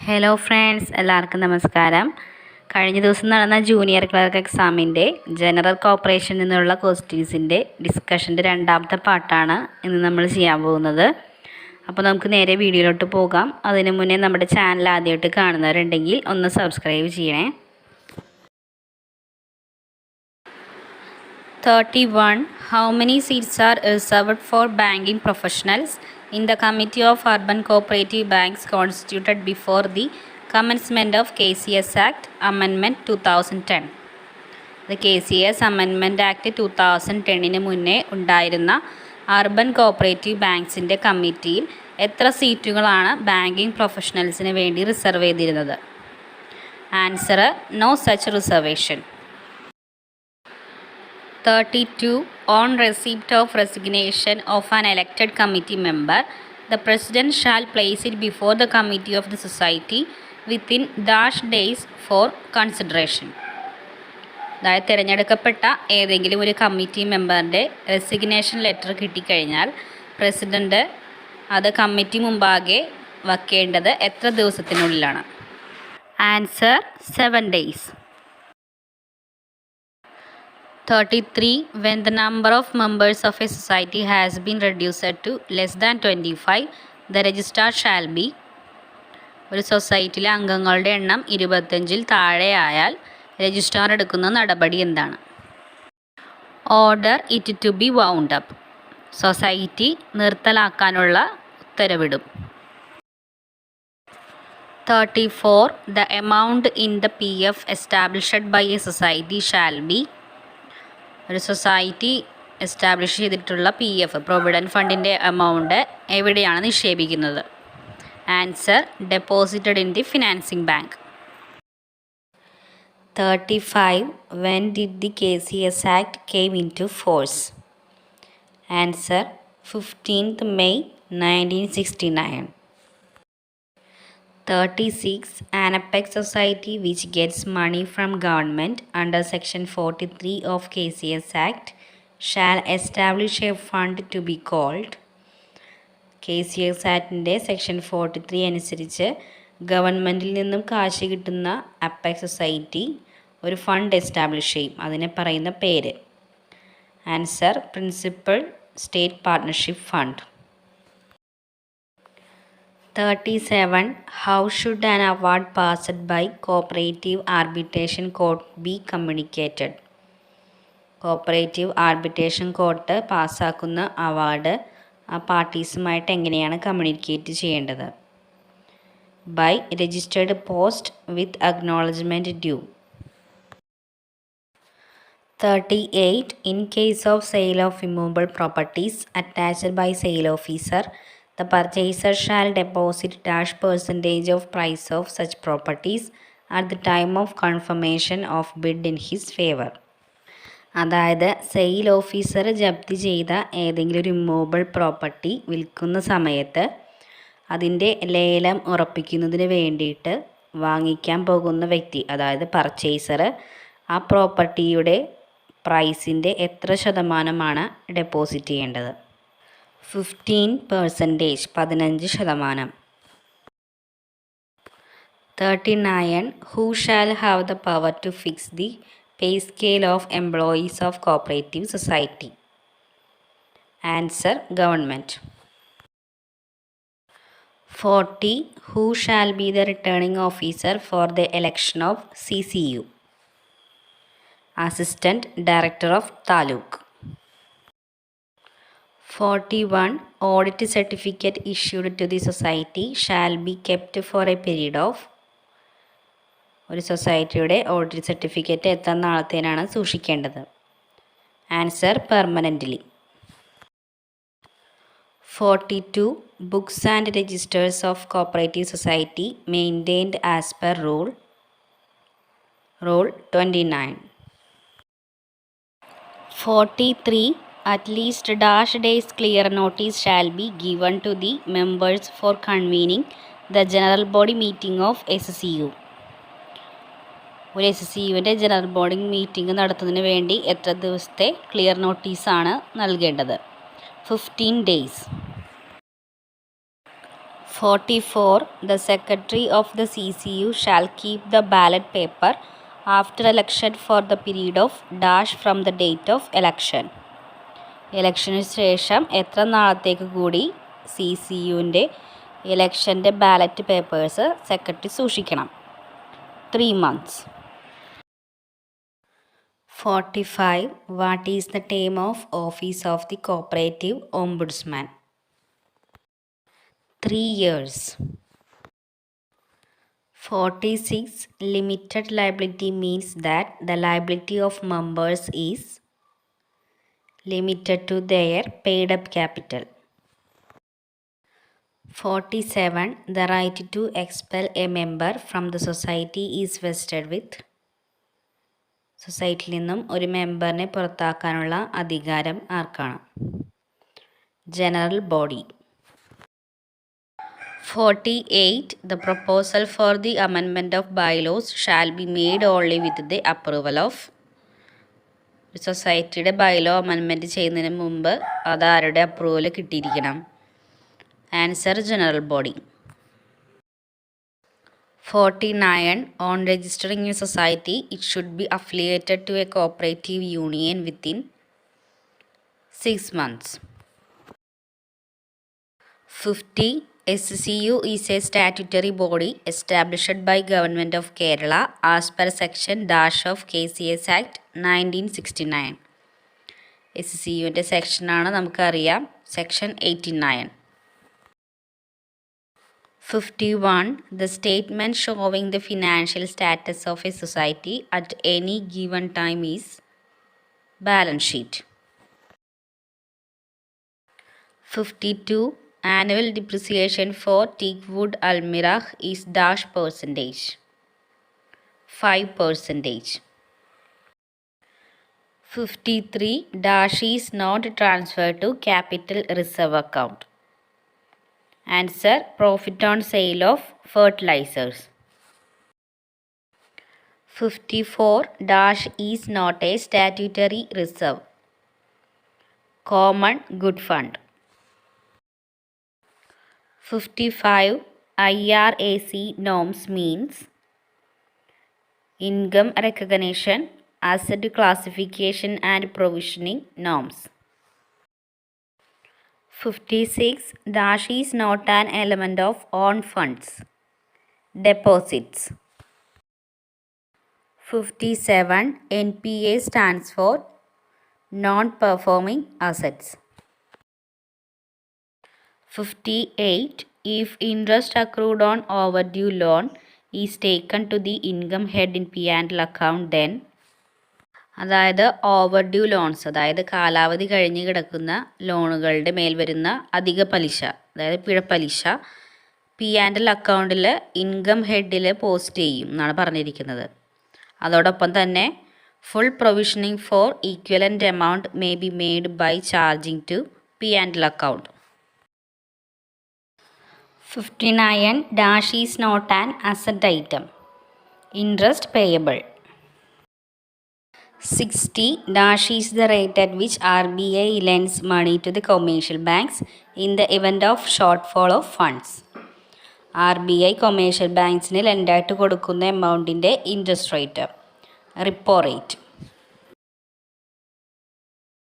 Hello friends, എല്ലാവർക്കും നമസ്കാരം. കഴിഞ്ഞ ദിവസം നടന്ന ജൂനിയർ ക്ലർക്ക് എക്സാമിൻ്റെ ജനറൽ കോർപ്പറേഷനിൽ നിന്നുള്ള ക്വസ്റ്റ്യൻസിൻ്റെ ഡിസ്കഷൻ്റെ രണ്ടാമത്തെ പാർട്ടാണ് ഇന്ന് നമ്മൾ ചെയ്യാൻ പോകുന്നത്. അപ്പോൾ നമുക്ക് നേരെ വീഡിയോയിലോട്ട് പോകാം. അതിന് മുന്നേ നമ്മുടെ ചാനൽ ആദ്യമായിട്ട് കാണുന്നവരുണ്ടെങ്കിൽ ഒന്ന് സബ്സ്ക്രൈബ് ചെയ്യണേ. 31. How many seats are reserved for banking professionals in the Committee of Urban Cooperative Banks constituted before the commencement of KCS Act Amendment 2010? The KCS Amendment Act 2010 മുന്നേ ഉണ്ടായിരുന്ന അർബൻ കോപ്പറേറ്റീവ് ബാങ്ക്സിൻ്റെ കമ്മിറ്റിയിൽ എത്ര സീറ്റുകളാണ് banking പ്രൊഫഷണൽസിന് വേണ്ടി reserve ചെയ്തിരുന്നത്? Answer: no such reservation. 32. On receipt of resignation of an elected committee member, the President shall place it before the committee of the society within dash days for consideration. അതായത് തിരഞ്ഞെടുക്കപ്പെട്ട ഏതെങ്കിലും ഒരു committee മെമ്പറിൻ്റെ resignation letter കിട്ടിക്കഴിഞ്ഞാൽ president അത് committee മുമ്പാകെ വയ്ക്കേണ്ടത് എത്ര ദിവസത്തിനുള്ളിലാണ്? Answer: 7 days. 33. When the number of members of a society has been reduced to less than 25, the registrar shall be. ഒരു സൊസൈറ്റിയിലെ അംഗങ്ങളുടെ എണ്ണം 25-ൽ താഴെയായാൽ രജിസ്ട്രാർ എടുക്കുന്ന നടപടി എന്താണ്? Order it to be wound up. Society നിർത്തലാക്കാനുള്ള ഉത്തരവിടും. 34. The amount in the PF established by a society shall be. ഒരു society establish ചെയ്തിട്ടുള്ള PF പ്രൊവിഡൻറ്റ് ഫണ്ടിൻ്റെ എമൗണ്ട് എവിടെയാണ് നിക്ഷേപിക്കുന്നത്? Answer: deposited in the financing bank. 35. When did the KCS Act came into force? Answer: 15th May 1969. 36. An apex society which gets money from government under section 43 of KCS Act shall establish a fund to be called. KCS Actൻ്റെ section 43 അനുസരിച്ച് ഗവൺമെൻറ്റിൽ നിന്നും കാശ് കിട്ടുന്ന apex society ഒരു fund establish ചെയ്യും. അതിനെ പറയുന്ന പേര്? Answer: principal state partnership fund. 37. How should an award passed by Cooperative Arbitration Court be communicated? Cooperative arbitration court പാസ്സാക്കുന്ന അവാർഡ് ആ പാർട്ടീസുമായിട്ട് എങ്ങനെയാണ് കമ്മ്യൂണിക്കേറ്റ് ചെയ്യേണ്ടത്? By registered post with acknowledgement due. 38. In case of sale of immovable properties attached by sale officer, the purchaser shall deposit % of price of such properties at the time of confirmation of bid in his favor. അതായത് sale officer ജപ്തി ചെയ്ത ഏതെങ്കിലും ഒരു immovable property വിൽക്കുന്ന സമയത്ത് അതിൻ്റെ ലേലം ഉറപ്പിക്കുന്നതിന് വേണ്ടിയിട്ട് വാങ്ങിക്കാൻ പോകുന്ന വ്യക്തി, അതായത് പർച്ചേസർ, ആ പ്രോപ്പർട്ടിയുടെ പ്രൈസിൻ്റെ എത്ര ശതമാനമാണ് ഡെപ്പോസിറ്റ് ചെയ്യേണ്ടത്? 15%, 15%. 39. Who shall have the power to fix the pay scale of employees of cooperative society? Answer: government. 40. Who shall be the returning officer for the election of CCU? Assistant Director of Taluk. 41. Audit certificate issued to the society shall be kept for a period of. ഒരു സൊസൈറ്റിയുടെ audit certificate എത്ര നാളത്തേനാണ് സൂക്ഷിക്കേണ്ടത്? Answer: permanently. 42. Books and registers of cooperative society maintained as per rule 29. 43. At least dash days clear notice shall be given to the members for convening the general body meeting of SCU. ഒരു SCUവിൻ്റെ general body meeting നടത്തുന്നതിന് വേണ്ടി എത്ര ദിവസത്തെ clear നോട്ടീസാണ് നൽകേണ്ടത്? 15 days. 44. The secretary of the CCU shall keep the ballot paper after election for the period of dash from the date of election. ഇലക്ഷന് ശേഷം എത്ര നാളത്തേക്ക് കൂടി CCUവിൻ്റെ ഇലക്ഷൻ്റെ ബാലറ്റ് പേപ്പേഴ്സ് സെക്രട്ടറി സൂക്ഷിക്കണം? 3 months. 45. What is the term of office of the cooperative ombudsman? 3 years. 46. Limited liability means that the liability of members is limited to their paid up capital. 47. The right to expel a member from the society is vested with. സൊസൈറ്റിയിൽ നിന്നും ഒരു മെമ്പറിനെ പുറത്താക്കാനുള്ള അധികാരം ആർക്കാണ്? General body. 48. The proposal for the amendment of bylaws shall be made only with the approval of. സൊസൈറ്റിയുടെ bylaw amendment ചെയ്യുന്നതിന് മുമ്പ് അതാരുടെ approval കിട്ടിയിരിക്കണം? Answer general body. 49. On registering a society, it should be affiliated to a cooperative union within 6 months. 50. SCU is a statutory body established by Government of Kerala as per section dash of KCS Act 1969. SCUവിൻ്റെ സെക്ഷനാണ് നമുക്കറിയാം, section 89. 51. The statement showing the financial status of a society at any given time is balance sheet. 52. Annual depreciation for Teakwood Almirah is dash percentage? 5%. 53. Dash is not transferred to capital reserve account. Answer profit on sale of fertilizers. 54. Dash is not a statutory reserve. Common good fund. 55. IRAC norms means income recognition, asset classification and provisioning norms. 56. Dash is not an element of own funds. Deposits. 57. NPA stands for non-performing assets. 58. If interest accrued on overdue loan is taken to the income head in P&L account, then അതായത് ഓവർഡ്യൂ loans, അതായത് കാലാവധി കഴിഞ്ഞ് കിടക്കുന്ന ലോണുകളുടെ മേൽ വരുന്ന അധിക പലിശ, അതായത് പിഴപ്പലിശ P&L അക്കൗണ്ടിൽ ഇൻകം ഹെഡിൽ പോസ്റ്റ് ചെയ്യും എന്നാണ് പറഞ്ഞിരിക്കുന്നത്. അതോടൊപ്പം തന്നെ full provisioning for equivalent amount may be made by charging to P&L account. 59. Dash is not an asset item. Interest payable. 60. Dash is the rate at which RBI lends money to the commercial banks in the event of shortfall of funds. RBI commercial ബാങ്ക്സിന് ലെൻഡായിട്ട് കൊടുക്കുന്ന എമൗണ്ടിൻ്റെ interest rate, repo rate.